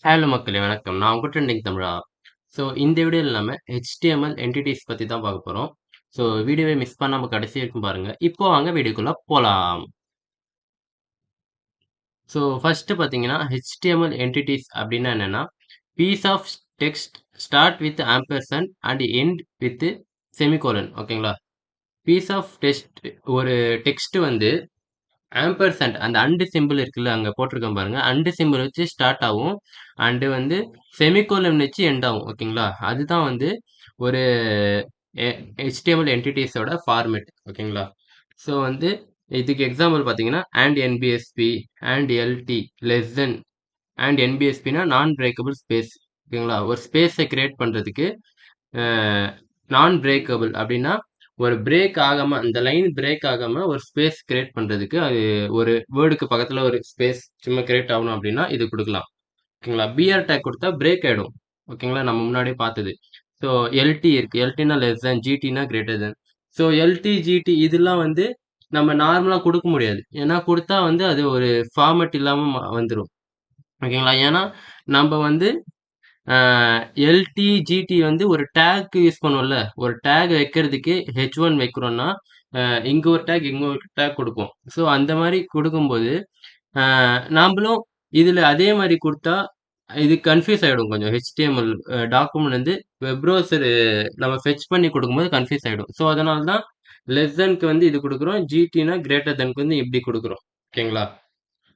Hello மக்களே வணக்கம். நான் உங்க ட்ரெண்டிங் தமிழா. ஸோ இந்த வீடியோல நம்ம HTML என்டிட்டீஸ் பத்தி தான் பார்க்க போறோம். ஸோ வீடியோவை மிஸ் பண்ணாம கடைசி வரைக்கும் பாருங்க. இப்போ வாங்க வீடியோக்குள்ள போலாம். ஸோ ஃபர்ஸ்ட் பார்த்தீங்கன்னா HTML என்டிட்டீஸ் அப்படின்னா என்னன்னா, piece of text start with ampersand and end with semicolon ஓகேங்களா? பீஸ் ஆஃப் டெக்ஸ்ட் ஒரு டெக்ஸ்ட் வந்து ஆம்பர்சாண்ட் அந்த அண்டு சிம்பிள் இருக்குல்ல அங்க போட்டிருக்கேன் பாருங்க. அண்டு சிம்பிள் வச்சு ஸ்டார்ட் ஆகும். அண்டு வந்து செமிகோலன் வச்சு எண்ட் ஆகும். ஓகேங்களா? அதுதான் வந்து ஒரு HTML என்டிட்டிஸோட ஃபார்மேட். ஓகேங்களா? ஸோ வந்து இதுக்கு எக்ஸாம்பிள் பார்த்தீங்கன்னா, and NBSP and LT less than and NBSPனா நான் பிரேக்கபிள் ஸ்பேஸ். ஓகேங்களா? ஒரு ஸ்பேஸை கிரியேட் பண்றதுக்கு நான் பிரேக்கபிள் அப்படின்னா ஒரு பிரேக் ஆகாம அந்த லைன் பிரேக் ஆகாம ஒரு ஸ்பேஸ் கிரியேட் பண்றதுக்கு அது ஒரு வேர்டுக்கு பக்கத்துல ஒரு ஸ்பேஸ் சும்மா கிரியேட் ஆகணும் அப்படின்னா இது கொடுக்கலாம். ஓகேங்களா? பிஆர் டேக் கொடுத்தா பிரேக் ஆயிடும். ஓகேங்களா? நம்ம முன்னாடியே பார்த்தது. ஸோ எல்டி இருக்கு. எல்டினா லெஸ் தேன், ஜிடினா greater than. So LT GT இதெல்லாம் வந்து நம்ம நார்மலா கொடுக்க முடியாது. ஏன்னா கொடுத்தா வந்து அது ஒரு ஃபார்மட் இல்லாம வந்துடும். ஓகேங்களா? ஏன்னா நம்ம வந்து எல்டி ஜிடி வந்து ஒரு டேக் யூஸ் பண்ணுவோம்ல. ஒரு டேக் வைக்கிறதுக்கு ஹெச்1 வைக்கிறோம்னா இங்க ஒரு டேக் இங்க ஒரு டேக் கொடுப்போம். ஸோ அந்த மாதிரி கொடுக்கும்போது நாமளும் இதுல அதே மாதிரி கொடுத்தா இது கன்ஃபியூஸ் ஆயிடும் கொஞ்சம். HTML டாக்குமெண்ட் வந்து வெப் ப்ரௌசர் நம்ம ஃபெச் பண்ணி கொடுக்கும்போது கன்ஃபியூஸ் ஆயிடும். ஸோ அதனால தான் லெஸ் தென்க்கு வந்து இது கொடுக்குறோம். ஜிடினா கிரேட்டர் தென்க்கு வந்து இப்படி கொடுக்குறோம். ஓகேங்களா?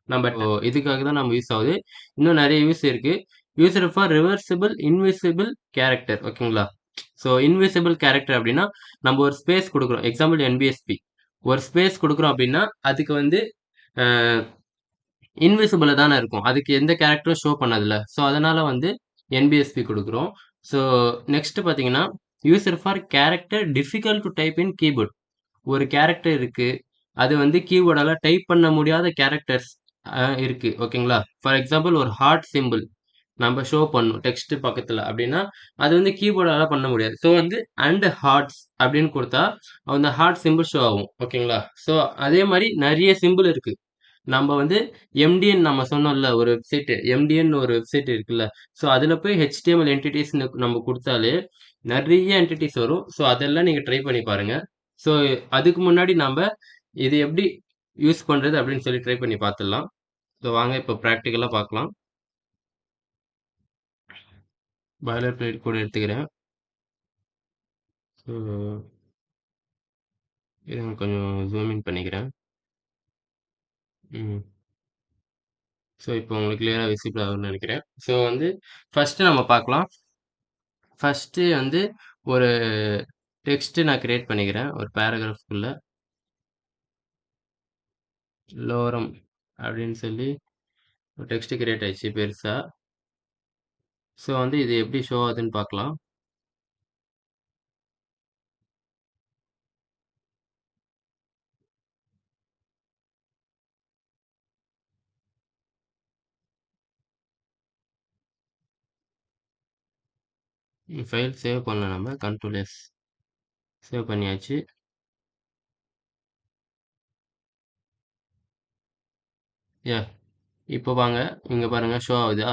நம்ம இதுக்காக தான் நம்ம யூஸ் ஆகுது. இன்னும் நிறைய யூஸ் இருக்கு. Used for reversible invisible character. ஓகேங்களா? ஸோ இன்விசிபிள் கேரக்டர் அப்படின்னா நம்ம ஒரு ஸ்பேஸ் கொடுக்குறோம். எக்ஸாம்பிள் என்பிஎஸ்பி ஒரு ஸ்பேஸ் கொடுக்குறோம் அப்படின்னா அதுக்கு வந்து இன்விசிபிளா தானே இருக்கும். அதுக்கு எந்த கேரக்டரும் ஷோ பண்ணதில்ல. ஸோ அதனால வந்து என்பிஎஸ்பி கொடுக்குறோம். ஸோ நெக்ஸ்ட் பார்த்தீங்கன்னா user for character difficult to type in keyboard. ஒரு கேரக்டர் இருக்கு. அது வந்து கீபோர்டால டைப் பண்ண முடியாத கேரக்டர்ஸ் இருக்கு. ஓகேங்களா? ஃபார் எக்ஸாம்பிள் ஒரு ஹார்ட் சிம்பிள் நம்ம ஷோ பண்ணும் டெக்ஸ்ட் பக்கத்துல அப்படின்னா அது வந்து கீபோர்டால பண்ண முடியாது. ஸோ வந்து அண்ட் ஹார்ட்ஸ் அப்படின்னு கொடுத்தா அந்த ஹார்ட் சிம்பிள் ஷோ ஆகும். ஓகேங்களா? ஸோ அதே மாதிரி நிறைய சிம்பிள் இருக்கு. நம்ம வந்து எம்டிஎன் நம்ம சொன்னோம்ல ஒரு வெப்சைட் எம்டிஎன் ஒரு வெப்சைட் இருக்குல்ல. ஸோ அதுல போய் HTML என்டிட்டிஸ் நம்ம கொடுத்தாலே நிறைய என்டிட்டிஸ் வரும். ஸோ அதெல்லாம் நீங்க ட்ரை பண்ணி பாருங்க. ஸோ அதுக்கு முன்னாடி நம்ம இது எப்படி யூஸ் பண்றது அப்படின்னு சொல்லி ட்ரை பண்ணி பார்த்துடலாம். ஸோ வாங்க இப்போ ப்ராக்டிக்கலா பார்க்கலாம். பாய்லர் பிளேட் கூட எடுத்துக்கிறேன். ஸோ இருங்க கொஞ்சம் ஜூம் இன் பண்ணிக்கிறேன். ம். ஸோ இப்போ உங்களுக்கு கிளியராக விசிபிள் ஆகும்னு நினைக்கிறேன். ஸோ வந்து ஃபர்ஸ்ட் நம்ம பார்க்கலாம். ஃபர்ஸ்ட் வந்து ஒரு டெக்ஸ்ட் நான் கிரியேட் பண்ணிக்கிறேன். ஒரு பேராகிராஃப்குள்ள லோரம் அப்படின்னு சொல்லி ஒரு டெக்ஸ்ட் கிரியேட் ஆயிடுச்சு பெருசா. ஸோ வந்து இது எப்படி ஷோ ஆகுதுன்னு பார்க்கலாம். ஃபைல் சேவ் பண்ணல நம்ம கண்ட்ரோல் எஸ் சேவ் பண்ணியாச்சு. ஏ இப்போ வாங்க இங்க பாருங்க ஷோ ஆகுதா?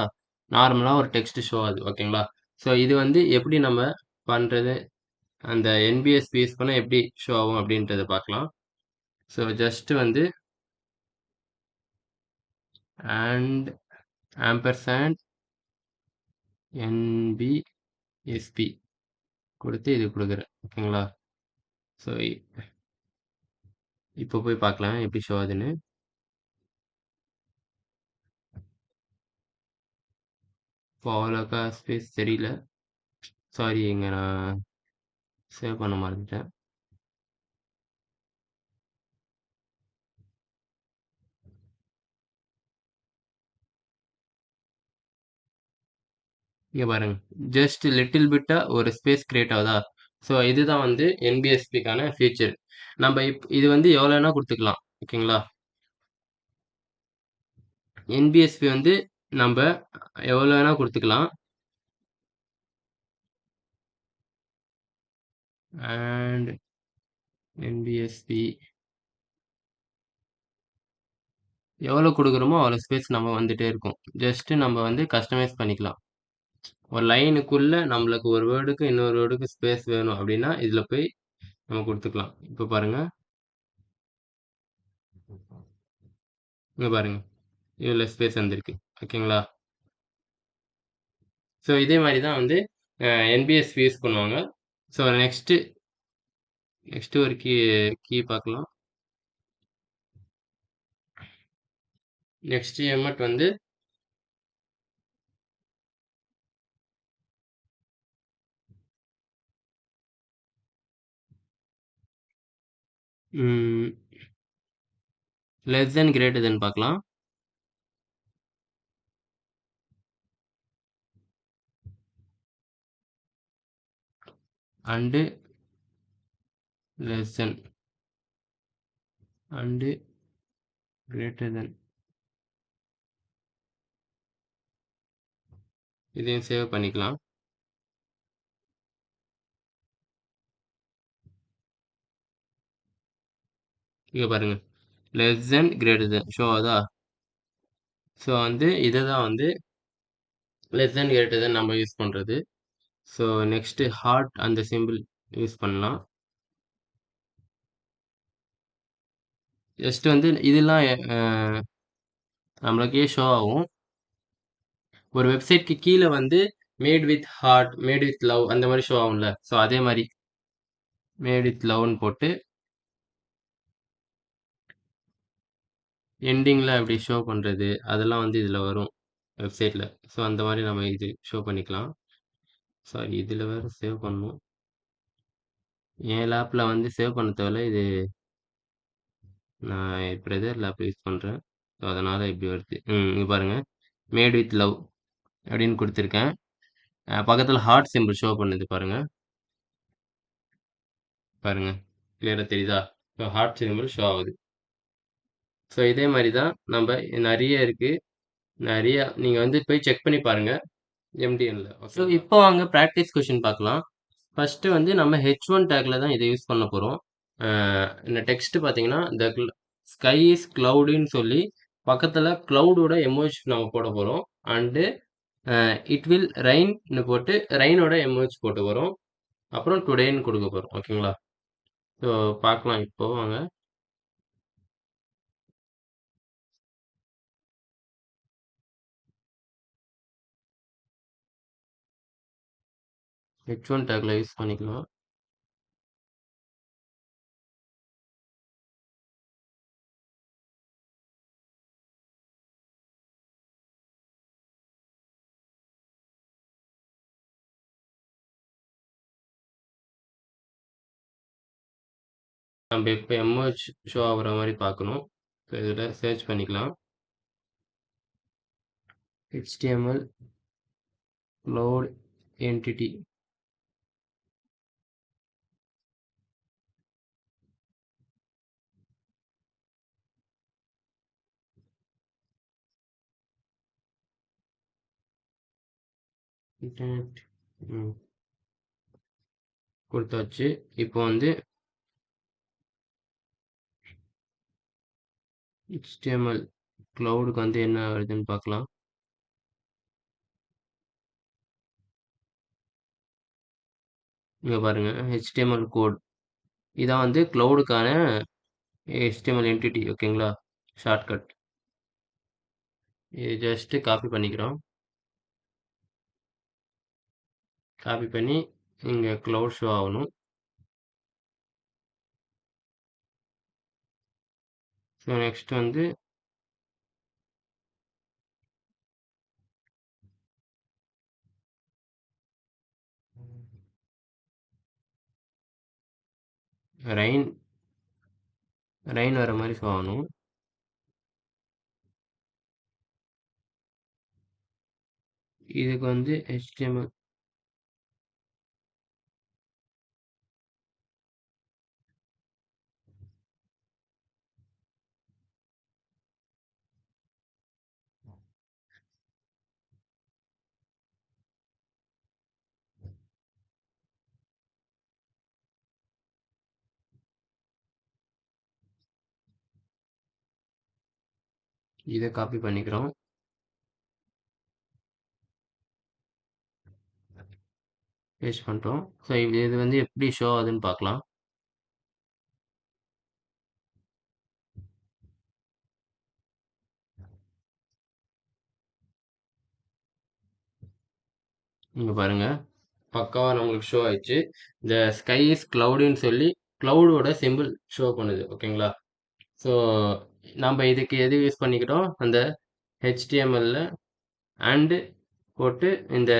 நார்மலா ஒரு டெக்ஸ்ட் ஷோ ஆகுது. ஓகேங்களா? ஸோ இது வந்து எப்படி நம்ம பண்றது அந்த என்பிஎஸ்பி யூஸ் பண்ணா எப்படி ஷோ ஆகும் அப்படின்றத பார்க்கலாம். ஸோ ஜஸ்ட் வந்து அண்ட் ஆம்பர்சாண்ட் என்பிஎஸ்பி கொடுத்து இது கொடுக்குறேன். ஓகேங்களா? ஸோ இப்போ போய் பார்க்கலாம் எப்படி ஷோ ஆகுதுன்னு. இப்போ அவ்வளோக்கா ஸ்பேஸ் தெரியல. சாரி இங்க நான் சேவ் பண்ண மறந்துட்டேன். இங்க பாருங்க. ஜஸ்ட் லிட்டில் பிட்டா ஒரு ஸ்பேஸ் கிரியேட் ஆகுதா? ஸோ இதுதான் வந்து என்பிஎஸ்பிக்கான ஃபீச்சர். நம்ம இது வந்து எவ்வளோ வேணா கொடுத்துக்கலாம். ஓகேங்களா? என்பிஎஸ்பி வந்து நம்ம எவ்வளோ வேணா கொடுத்துக்கலாம். அண்ட் என்பிஎஸ்பி எவ்வளோ குடுக்குறோமோ அவ்வளோ ஸ்பேஸ் நம்ம வந்துட்டே இருக்கும். ஜஸ்ட் நம்ம வந்து கஸ்டமைஸ் பண்ணிக்கலாம். ஒரு லைனுக்குள்ள நம்மளுக்கு ஒரு வேர்டுக்கு இன்னொரு வேர்டுக்கு ஸ்பேஸ் வேணும் அப்படின்னா, இதுல போய் நம்ம குடுத்துக்கலாம். இப்ப பாருங்க. இங்க பாருங்க. இவ்வளோ ஸ்பேஸ் வந்திருக்கு. ஓகேங்களா? ஸோ இதே மாரி தான் வந்து என்பிஎஸ் யூஸ் பண்ணுவாங்க. ஸோ நெக்ஸ்ட் ஒரு கீ பார்க்கலாம். நெக்ஸ்ட் எம்மட் வந்து ம் லெஸ் தென் கிரேட்டர் தென் பார்க்கலாம். And less than and greater than இதையும் சேவ் பண்ணிக்கலாம். இங்க பாருங்க. Less than greater than show ஆகுதா? ஸோ வந்து இத தான் வந்து லெஸ் தென் கிரேட்டர் தென் நம்ம யூஸ் பண்றது. ஸோ நெக்ஸ்ட் ஹார்ட் அந்த சிம்பிள் யூஸ் பண்ணலாம். ஜஸ்ட் வந்து இதெல்லாம் நம்மளுக்கே ஷோ ஆகும். ஒரு வெப்சைட்க்கு கீழ வந்து made with heart, made with love அந்த மாரி ஷோ ஆகும்ல. ஸோ அதே மாரி மேட் வித் லவ்ன்னு போட்டு எண்டிங்ல அப்படி ஷோ பண்றது, அதெல்லாம் வந்து இதுல வரும் வெப்சைட்ல. ஸோ அந்த மாரி நம்ம இது ஷோ பண்ணிக்கலாம். சாரி இதுல வேற சேவ் பண்ணணும். என் லேப்ல வந்து சேவ் பண்ண தேவையில்ல. இது நான் என் பிரதர் லேப் யூஸ் பண்றேன். ஸோ அதனால இப்படி வருது. இங்க பாருங்க. மேட் வித் லவ் அப்படின்னு குடுத்துருக்கேன். பக்கத்துல ஹார்ட் சிம்பிள் ஷோ பண்ணுது பாருங்க. பாருங்க. கிளியரா தெரியுதா? ஸோ ஹார்ட் சிம்பிள் ஷோ ஆகுது. ஸோ இதே மாரி தான் நம்ப நெறைய இருக்கு. நெறைய நீங்க வந்து போய் செக் பண்ணி பாருங்க. எம்டிஎன்ல. ஸோ இப்போ வாங்க பிராக்டிஸ் கொஸ்டின் பார்க்கலாம். ஃபர்ஸ்ட் வந்து நம்ம H1 டேக்ல தான் இதை யூஸ் பண்ண போறோம். இந்த டெக்ஸ்ட் பார்த்தீங்கன்னா, ஸ்கை இஸ் கிளவுடின்னு சொல்லி பக்கத்துல கிளவுடோட எமோஜ் நம்ம போட போறோம். அண்டு இட் வில் ரெயின்னு போட்டு ரெயினோட எமோஜ் போட்டு வரோம். அப்புறம் டுடேன்னு கொடுக்க போறோம். ஓகேங்களா? ஸோ பார்க்கலாம் இப்போ வாங்க. H1 டேக்ல யூஸ் பண்ணிக்கலாம். நம்ம இப்போ எமோஜ் ஷோ ஆகுற மாதிரி பார்க்கணும். ஸோ இதில் சர்ச் பண்ணிக்கலாம். HTML cloud entity. இன்டர்நெட் கொடுத்தாச்சு. இப்போ வந்து HTML cloudக்கு வந்து என்ன வருதுன்னு பார்க்கலாம். இங்க பாருங்க HTML கோட் இதான் வந்து cloudக்கான HTML என்டிட்டி. ஓகேங்களா? ஷார்ட்கட் இது ஜஸ்ட் காப்பி பண்ணிக்கிறோம். காப்பி பண்ணி இங்க cloud ஷோ ஆகணும். ஸோ நெக்ஸ்ட் வந்து ரெயின் ரெயின் வர மாதிரி ஷோ ஆகணும். இதுக்கு வந்து HTML இதை காப்பி பண்ணிக்கிறோம். பேஸ்ட் பண்ணிட்டோம். ஸோ இது வந்து எப்படி ஷோ ஆகுதுன்னு பார்க்கலாம். இங்க பாருங்க. பக்காவா நம்மளுக்கு ஷோ ஆயிடுச்சு. இந்த ஸ்கை இஸ் கிளவுடின்னு சொல்லி கிளவுடோட சிம்பிள் ஷோ பண்ணுது. ஓகேங்களா? ஸோ நம்ம இதுக்கு எது யூஸ் பண்ணிக்கிட்டோம்? அந்த HTML அண்டு போட்டு இந்த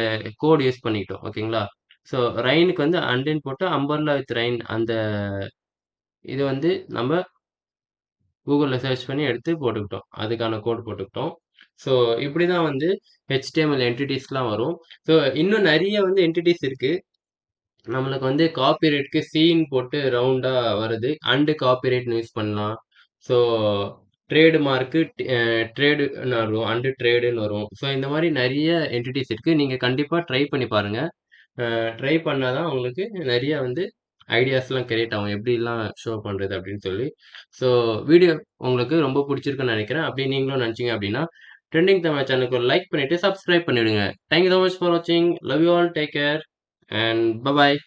கோட் யூஸ் பண்ணிக்கிட்டோம். ஓகேங்களா? ஸோ ரெயினுக்கு வந்து அண்டுன்னு போட்டு அம்பர்லா வித் ரெயின் அந்த இது வந்து நம்ம கூகுளில் சர்ச் பண்ணி எடுத்து போட்டுக்கிட்டோம். அதுக்கான கோட் போட்டுக்கிட்டோம். ஸோ இப்படி தான் வந்து HTML என்டிட்டிஸ்லாம் வரும். ஸோ இன்னும் நிறைய வந்து என்டிட்டிஸ் இருக்கு. நம்மளுக்கு வந்து காப்பிரைட்க்கு சீன் போட்டு ரவுண்டா வருது. அண்டு காப்பிரைட்னு யூஸ் பண்ணலாம். ஸோ ட்ரேடு மார்க்கு ட்ரேடுன்னு வரும். அண்டு ட்ரேடுன்னு வரும். ஸோ இந்த மாதிரி நிறைய என்டிட்டிஸ் இருக்கு. நீங்க கண்டிப்பா ட்ரை பண்ணி பாருங்க. ட்ரை பண்ணா தான் உங்களுக்கு நிறைய வந்து ஐடியாஸ்லாம் கிரியேட் ஆகும். எப்படிலாம் ஷோ பண்றது அப்படின்னு சொல்லி. ஸோ வீடியோ உங்களுக்கு ரொம்ப பிடிச்சிருக்குன்னு நினைக்கிறேன். அப்படி நீங்களும் நினைச்சீங்க அப்படின்னா ட்ரெண்டிங் தமிழ் சேனலுக்கு ஒரு லைக் பண்ணிட்டு சப்ஸ்கிரைப் பண்ணிவிடுங்க. Thank you so much for வாட்சிங். Love you all. Take care and bye bye.